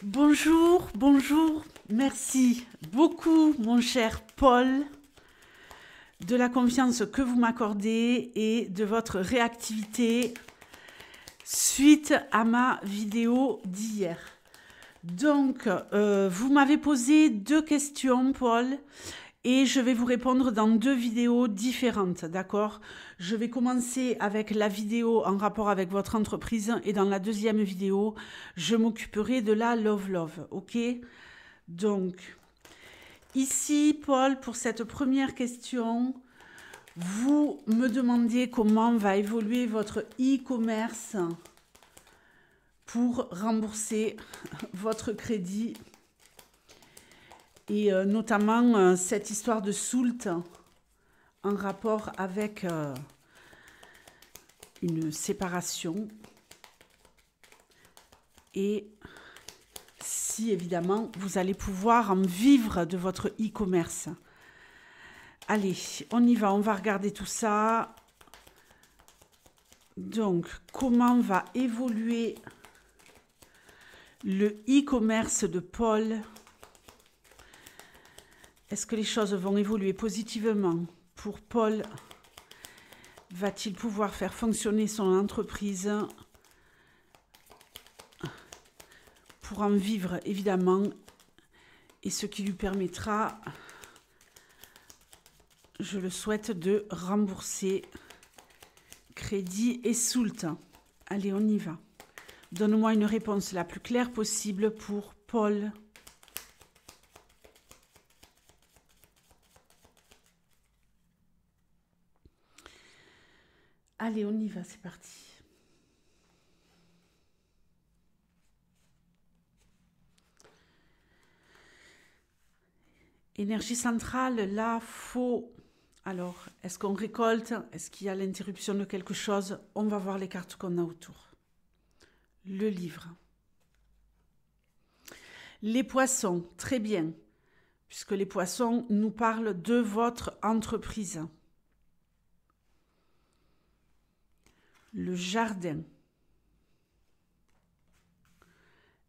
Bonjour, bonjour, merci beaucoup mon cher Paul de la confiance que vous m'accordez et de votre réactivité suite à ma vidéo d'hier. Donc, vous m'avez posé 2 questions, Paul, et je vais vous répondre dans 2 vidéos différentes, d'accord? Je vais commencer avec la vidéo en rapport avec votre entreprise et dans la deuxième vidéo, je m'occuperai de la love, ok? Donc, ici, Paul, pour cette première question, vous me demandiez comment va évoluer votre e-commerce pour rembourser votre crédit et notamment cette histoire de soult en rapport avec une séparation et si évidemment vous allez pouvoir en vivre de votre e-commerce. Allez, on y va, on va regarder tout ça. Donc, comment va évoluer le e-commerce de Paul? Est-ce que les choses vont évoluer positivement pour Paul? Va-t-il pouvoir faire fonctionner son entreprise pour en vivre évidemment et ce qui lui permettra, je le souhaite, de rembourser crédit et soult. Allez, on y va. Donne-moi une réponse la plus claire possible pour Paul. Allez, on y va, c'est parti. Énergie centrale, là, faux. Alors, est-ce qu'on récolte? Est-ce qu'il y a l'interruption de quelque chose? On va voir les cartes qu'on a autour. Le livre. Les poissons, très bien, puisque les poissons nous parlent de votre entreprise. Le jardin.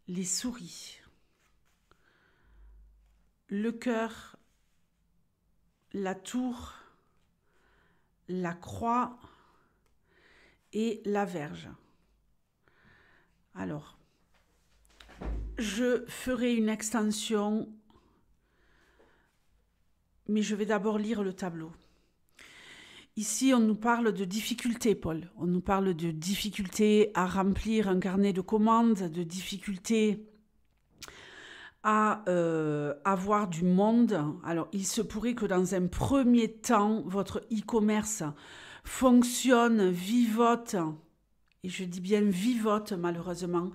Les souris. Le cœur. La tour. La croix et la verge. Alors, je ferai une extension, mais je vais d'abord lire le tableau. Ici, on nous parle de difficultés, Paul. On nous parle de difficultés à remplir un carnet de commandes, de difficultés à avoir du monde. Alors, il se pourrait que dans un premier temps, votre e-commerce fonctionne, vivote, et je dis bien vivote malheureusement,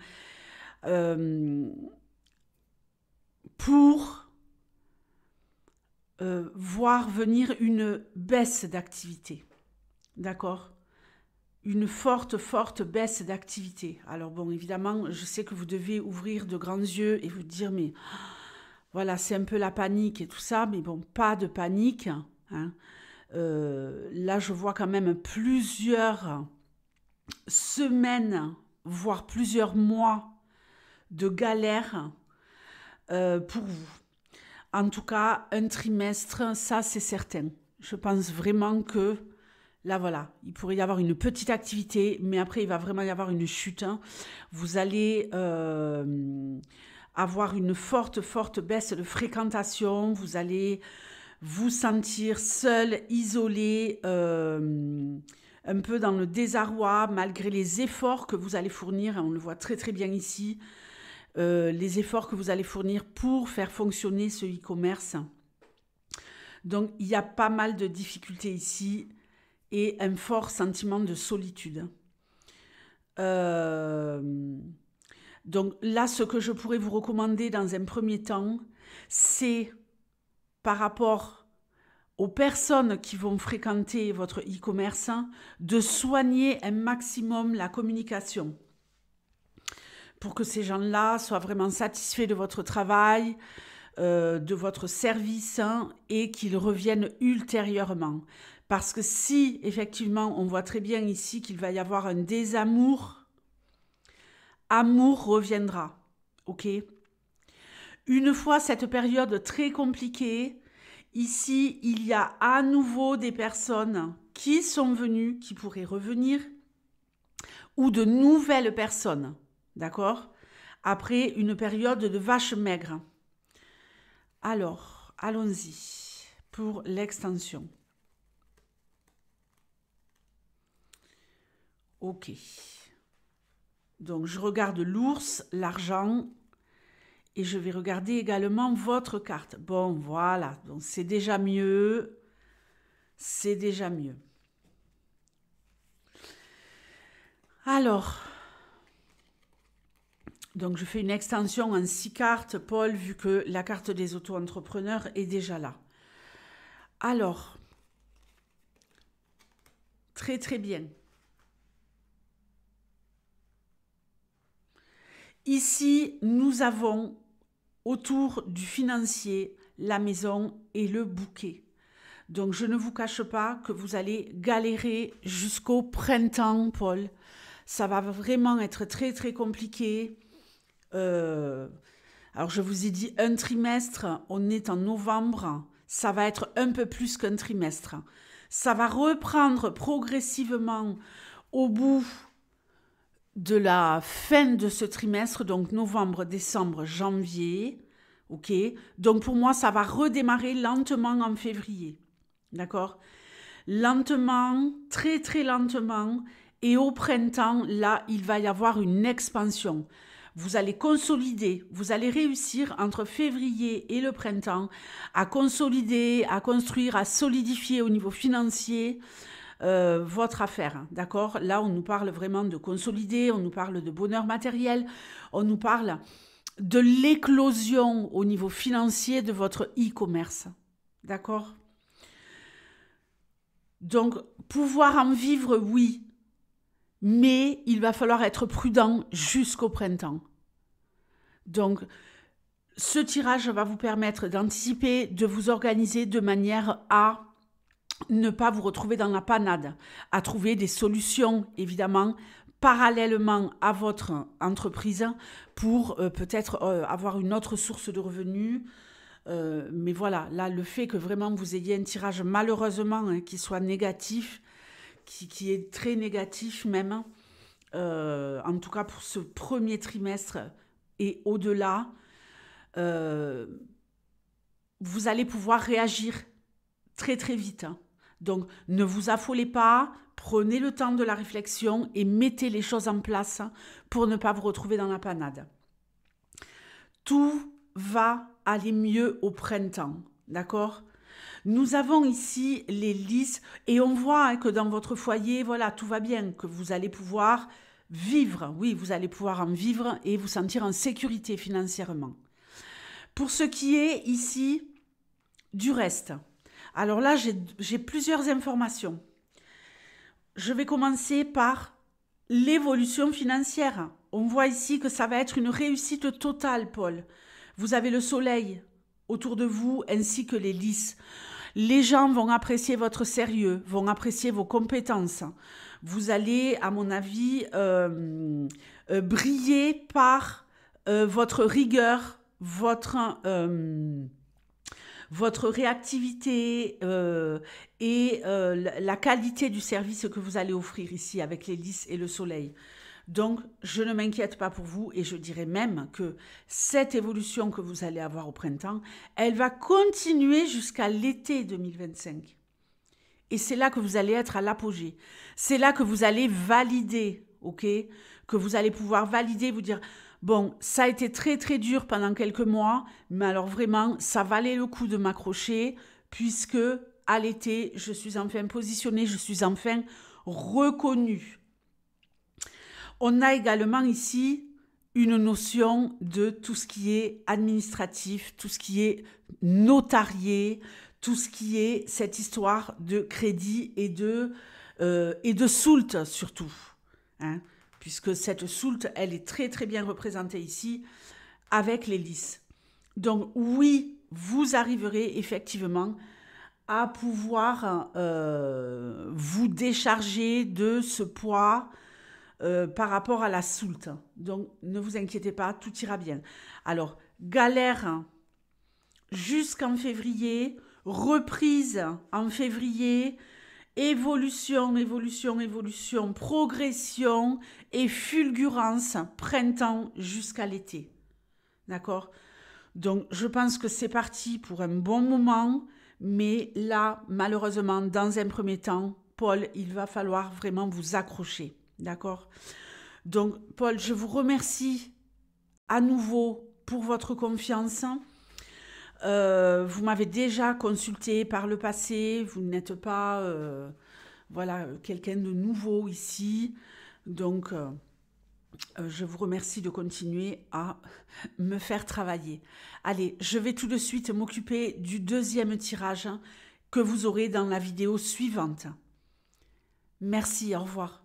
pour voir venir une baisse d'activité. D'accord? Une forte baisse d'activité. Alors bon, évidemment, je sais que vous devez ouvrir de grands yeux et vous dire, mais voilà, c'est un peu la panique et tout ça, mais bon, pas de panique. Hein. Là, je vois quand même plusieurs semaines, voire plusieurs mois de galère pour vous. En tout cas, un trimestre, ça c'est certain. Je pense vraiment que là, voilà, il pourrait y avoir une petite activité, mais après, il va vraiment y avoir une chute. Hein. Vous allez avoir une forte baisse de fréquentation. Vous allez vous sentir seul, isolé, un peu dans le désarroi, malgré les efforts que vous allez fournir. On le voit très bien ici. Les efforts que vous allez fournir pour faire fonctionner ce e-commerce. Donc, il y a pas mal de difficultés ici et un fort sentiment de solitude. Donc là, ce que je pourrais vous recommander dans un premier temps, c'est par rapport aux personnes qui vont fréquenter votre e-commerce, de soigner un maximum la communication pour que ces gens-là soient vraiment satisfaits de votre travail, de votre service et qu'ils reviennent ultérieurement. Parce que si, effectivement, on voit très bien ici qu'il va y avoir un désamour, amour reviendra, ok? Une fois cette période très compliquée, ici, il y a à nouveau des personnes qui sont venues, qui pourraient revenir, ou de nouvelles personnes, d'accord? Après une période de vache maigre. Alors, allons-y pour l'extension. Ok. Donc, je regarde l'ours, l'argent, et je vais regarder également votre carte. Bon, voilà, donc c'est déjà mieux. C'est déjà mieux. Alors, donc je fais une extension en 6 cartes, Paul, vu que la carte des auto-entrepreneurs est déjà là. Alors, très très bien. Ici, nous avons autour du financier, la maison et le bouquet. Donc, je ne vous cache pas que vous allez galérer jusqu'au printemps, Paul. Ça va vraiment être très, très compliqué. Alors, je vous ai dit un trimestre, on est en novembre. Ça va être un peu plus qu'un trimestre. Ça va reprendre progressivement au bout de la fin de ce trimestre, donc novembre, décembre, janvier. Ok? Donc, pour moi, ça va redémarrer lentement en février. D'accord? Lentement, très très lentement, et au printemps, là, il va y avoir une expansion. Vous allez consolider, vous allez réussir entre février et le printemps à consolider, à construire, à solidifier au niveau financier votre affaire. D'accord? Là, on nous parle vraiment de consolider, on nous parle de bonheur matériel, on nous parle de l'éclosion au niveau financier de votre e-commerce. D'accord? Donc, pouvoir en vivre, oui, mais il va falloir être prudent jusqu'au printemps. Donc, ce tirage va vous permettre d'anticiper, de vous organiser de manière à ne pas vous retrouver dans la panade, à trouver des solutions, évidemment, parallèlement à votre entreprise pour peut-être avoir une autre source de revenus. Mais voilà, là, le fait que vraiment vous ayez un tirage malheureusement qui soit négatif, qui est très négatif même, en tout cas pour ce premier trimestre et au-delà, vous allez pouvoir réagir très très vite. Donc ne vous affolez pas, prenez le temps de la réflexion et mettez les choses en place pour ne pas vous retrouver dans la panade. Tout va aller mieux au printemps, d'accord? Nous avons ici les lys et on voit que dans votre foyer, voilà, tout va bien, que vous allez pouvoir vivre. Oui, vous allez pouvoir en vivre et vous sentir en sécurité financièrement. Pour ce qui est ici du reste, alors là, j'ai plusieurs informations. Je vais commencer par l'évolution financière. On voit ici que ça va être une réussite totale, Paul. Vous avez le soleil autour de vous ainsi que les lys. Les gens vont apprécier votre sérieux, vont apprécier vos compétences. Vous allez, à mon avis, briller par votre rigueur, votre réactivité et la qualité du service que vous allez offrir ici avec les lys et le soleil. Donc, je ne m'inquiète pas pour vous et je dirais même que cette évolution que vous allez avoir au printemps, elle va continuer jusqu'à l'été 2025. Et c'est là que vous allez être à l'apogée. C'est là que vous allez valider, ok? Que vous allez pouvoir valider, vous dire, bon, ça a été très très dur pendant quelques mois, mais alors vraiment, ça valait le coup de m'accrocher puisque à l'été, je suis enfin positionnée, je suis enfin reconnue. On a également ici une notion de tout ce qui est administratif, tout ce qui est notarié, tout ce qui est cette histoire de crédit et de soult surtout. Hein, puisque cette soult, elle est très très bien représentée ici avec les lys. Donc oui, vous arriverez effectivement à pouvoir vous décharger de ce poids par rapport à la soult. Donc, ne vous inquiétez pas, tout ira bien. Alors, galère jusqu'en février, reprise en février, évolution, évolution, évolution, progression et fulgurance, printemps jusqu'à l'été. D'accord? Donc, je pense que c'est parti pour un bon moment, mais là, malheureusement, dans un premier temps, Paul, il va falloir vraiment vous accrocher. D'accord? Donc, Paul, je vous remercie à nouveau pour votre confiance. Vous m'avez déjà consulté par le passé, vous n'êtes pas voilà, quelqu'un de nouveau ici. Donc, je vous remercie de continuer à me faire travailler. Allez, je vais tout de suite m'occuper du deuxième tirage que vous aurez dans la vidéo suivante. Merci, au revoir.